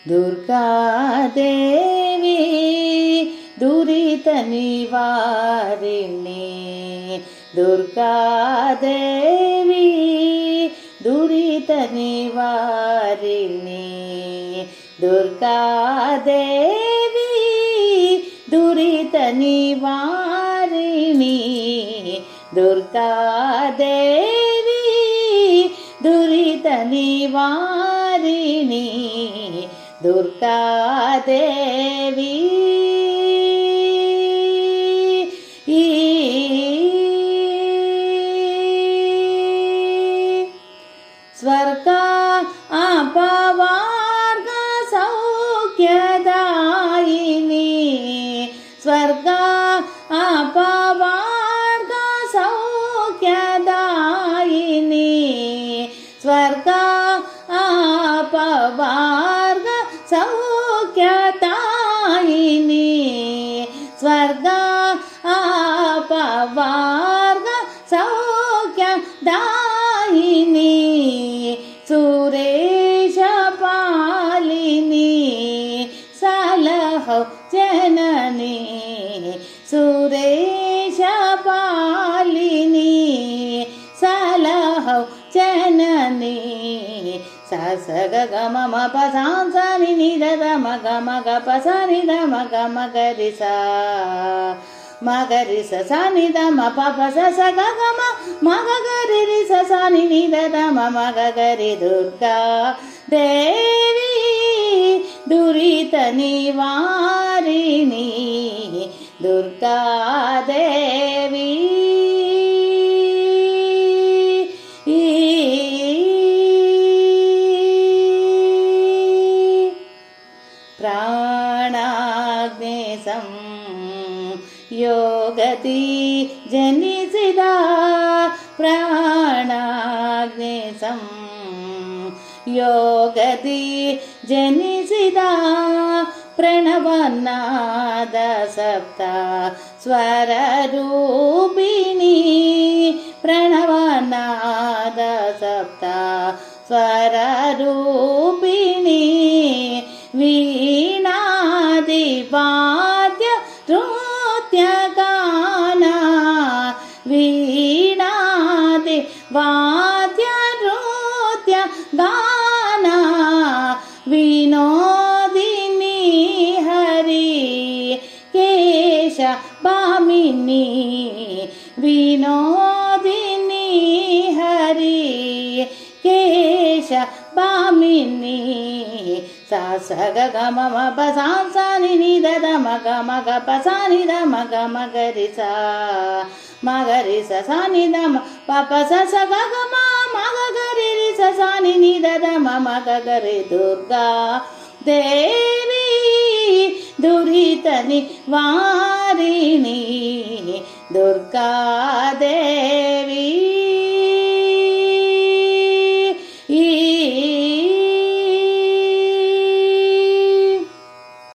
दुर्गादेवी दुरित निवारिणी दुर्गादेवी दुरित निवारिणी दुर्गादेवी दुरित निवारिणी दुर्गादेवी दुरित निवारिणी दुर्गादेवी स्वर्ग अपवर्ग सौख्यदायिनी स्वर्ग अपवर्ग सौख्यदायिनी स्वर्ग अपवर्ग सौख्यदायिनी स्वर्ग अपवर्ग सौख्यदायिनी सुरेश पालिनी सलहौ जननी सुरेश पालिनी सलहौ जननी स स ग ग म म प सा स नि नि द द म ग म ग प स नि द म ग म ग रि सा म ग रि स सा नि द म प प स स ग ग म ग ग रि रि स सा नि नि द द म म ग ग रि दुर्गा देवी दुरित निवारिणी दुर्गा देवी प्राणाग्ने संयोगति जनिसिद प्राणाग्ने संयोगति जनिसिद प्रणवनाद सप्त स्वररूपिणी प्रणवनाद सप्त स्वररूपिणी वीणादिवाद्य नृत्यगाना वीणादिवाद्य नृत्यगाना विनोदिनी हरि केश भामिनी विनोदिनी हरि केश भामिनी सा स ग ग म म प सा स नि नि द द म ग म ग प सा नि द म ग म ग रि सा म ग रि स सा नि द म प प स स ग ग म म ग ग रि रि स सा नि नि द द म म ग ग रि दुर्गा देवी दुरित निवारिणी दुर्गा